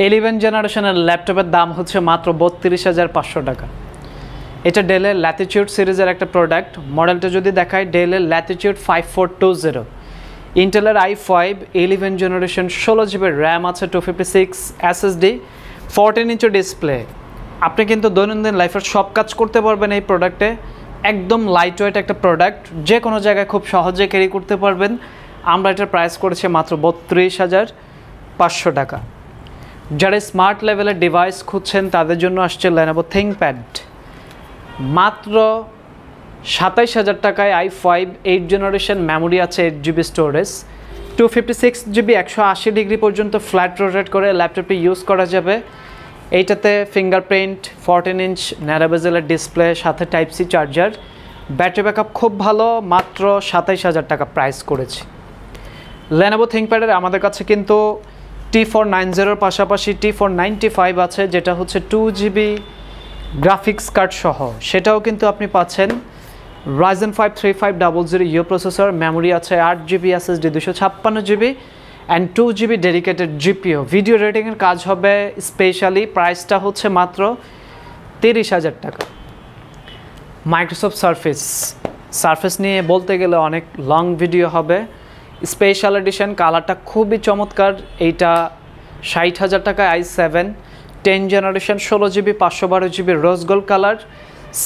11 জেনারেশনের ল্যাপটপের দাম হচ্ছে মাত্র 32,500 টাকা। এটা ডেলের ল্যাটিটিউড সিরিজের একটা প্রোডাক্ট। মডেলটা যদি দেখায় ডেলের ল্যাটিটিউড 5420, ইন্টেলের i5 11 জেনারেশন, 16 জিবি র্যাম আছে, 256 SSD, 14 ইঞ্চি ডিসপ্লে। আপনি কিন্তু দৈনন্দিন লাইফের সব কাজ করতে পারবেন এই প্রোডাক্টে। একদম লাইট ওয়েট একটা প্রোডাক্ট, যে কোনো জায়গায় খুব সহজে ক্যারি করতে পারবেন। আমরা এটার প্রাইস করেছি মাত্র 32,500 টাকা। যারা স্মার্ট লেভেলের ডিভাইস খুঁজছেন তাদের জন্য আসছে Lenovo ThinkPad, মাত্র 27,000 টাকায়। i5 8 জেনারেশন, মেমোরি আছে 8 জিবি, স্টোরেজ 256 জিবি, 180 ডিগ্রি পর্যন্ত ফ্ল্যাট রোটেট করে ল্যাপটপটি ইউজ করা যাবে। এইটাতে ফিঙ্গারপ্রিন্ট, 14 ইঞ্চ ন্যারো বেজেলের ডিসপ্লে, সাথে type C charger, battery backup খুব ভালো। মাত্র 27,000 টাকা প্রাইস করেছি। Lenovo ThinkPad-এর আমাদের কাছে কিন্তু T490-র পাশাপাশি T495 আছে, যেটা হচ্ছে 2 জিবি গ্রাফিক্স কার্ড সহ। সেটাও কিন্তু আপনি পাচ্ছেন। Ryzen 5 3500U প্রসেসর, মেমোরি আছে 8 GB, SSD 256 GB and 2 GB dedicated GPU। Video রেটিংয়ের কাজ হবে স্পেশালি। প্রাইসটা হচ্ছে মাত্র 30,000 টাকা। মাইক্রোসফট সারফেস নিয়ে বলতে গেলে অনেক লং ভিডিও হবে। স্পেশাল এডিশন, কালারটা খুবই চমৎকার। এইটা 60,000 টাকা। i7 10 generation, 16 GB, 512 GB rose gold colour,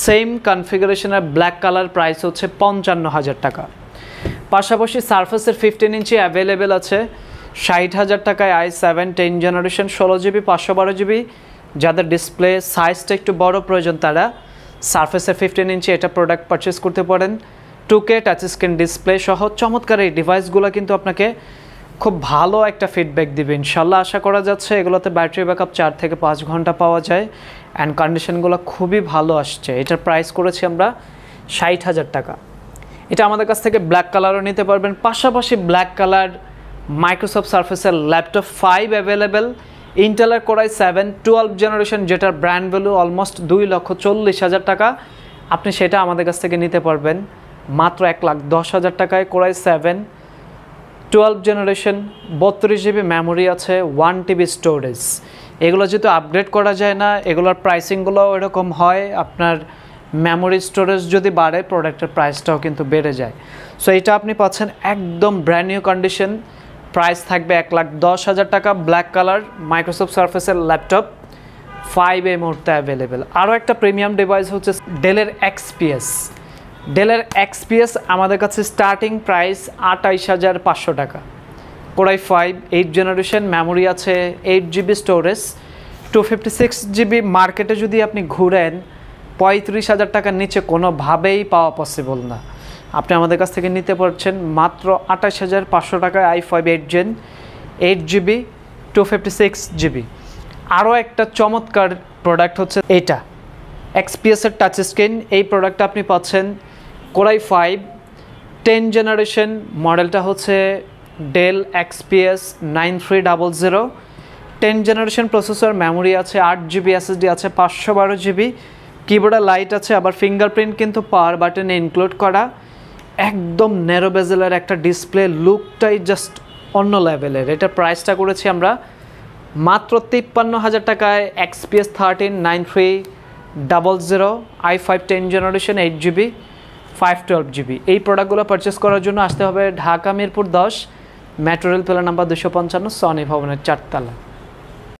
same কনফিগারেশনের ব্ল্যাক কালার, প্রাইস হচ্ছে 55,000 টাকা। পাশাপাশি সারফেসের 15 ইঞ্চি অ্যাভেলেবেল আছে 60,000 টাকায়। i7 10 generation, 16 GB, 512 GB. যাদের ডিসপ্লে সাইজটা একটু বড় প্রয়োজন তারা সারফেসের 15 ইঞ্চি এটা প্রোডাক্ট পারচেস করতে পারেন। 2K টাচ স্ক্রিন ডিসপ্লে সহ চমৎকার এই ডিভাইসগুলো কিন্তু আপনাকে খুব ভালো একটা ফিডব্যাক দিবে ইনশাল্লাহ। আশা করা যাচ্ছে এগুলোতে ব্যাটারি ব্যাকআপ 4 থেকে 5 ঘন্টা পাওয়া যায় অ্যান্ড কন্ডিশনগুলো খুবই ভালো আসছে। এটার প্রাইস করেছি আমরা 60,000 টাকা। এটা আমাদের কাছ থেকে ব্ল্যাক কালারও নিতে পারবেন। পাশাপাশি ব্ল্যাক কালার মাইক্রোসফট সারফেসের ল্যাপটপ 5 অ্যাভেলেবেল। ইন্টেলের Core i7 12 জেনারেশন, যেটার ব্র্যান্ড ভ্যালু অলমোস্ট 2,40,000 টাকা। আপনি সেটা আমাদের কাছ থেকে নিতে পারবেন মাত্র 1,10,000 টাকায়। Core i7 12 generation, 32 GB memory আছে, 1 টিবি স্টোরেজ। এগুলো যেহেতু আপগ্রেড করা যায় না, এগুলোর প্রাইসিংগুলো এরকম হয়। আপনার মেমোরি স্টোরেজ যদি বাড়ে, প্রোডাক্টের প্রাইসটাও কিন্তু বেড়ে যায়। সো এটা আপনি পাচ্ছেন একদম ব্র্যান্ড নিউ কন্ডিশন। প্রাইস থাকবে 1,10,000 টাকা। ব্ল্যাক কালার মাইক্রোসফট সারফেসের ল্যাপটপ 5 এই মুহূর্তে অ্যাভেলেবেল। আরও একটা প্রিমিয়াম ডিভাইস হচ্ছে ডেলের XPS। আমাদের কাছে স্টার্টিং প্রাইস 28,500 টাকা। Core i5 8 জেনারেশন, মেমোরি আছে 8 জিবি, স্টোরেজ 256 জিবি। মার্কেটে যদি আপনি ঘুরেন 35,000 টাকার নিচে কোনোভাবেই পাওয়া পসিবল না। আপনি আমাদের কাছ থেকে নিতে পারছেন মাত্র 28,500 টাকায় i5 8 জেন, 8 জিবি, 256 জিবি। আরও একটা চমৎকার প্রোডাক্ট হচ্ছে এটা XPS-এর টাচ স্ক্রিন। এই প্রোডাক্টটা আপনি পাচ্ছেন Core i5 10 জেনারেশন, মডেলটা হচ্ছে Dell XPS 9300, 10 generation processor, memory আছে 8 জিবি, SSD আছে 512 জিবি, কিবোর্ডে লাইট আছে, আবার ফিঙ্গারপ্রিন্ট কিন্তু পাওয়ার বাটনে ইনক্লুড করা। একদম ন্যারো বেজেলের একটা ডিসপ্লে, লুকটাই জাস্ট অন্য লেভেলের। এটা প্রাইসটা করেছি আমরা মাত্র 53,000 টাকায়। XPS 139300, i5 10 generation, 8 GB, 512 GB. এই প্রোডাক্টগুলো পারচেস করার জন্য আসতে হবে Dhaka Mirpur 10, metro rail plan number 255, Sony ভবনের 4 তলা।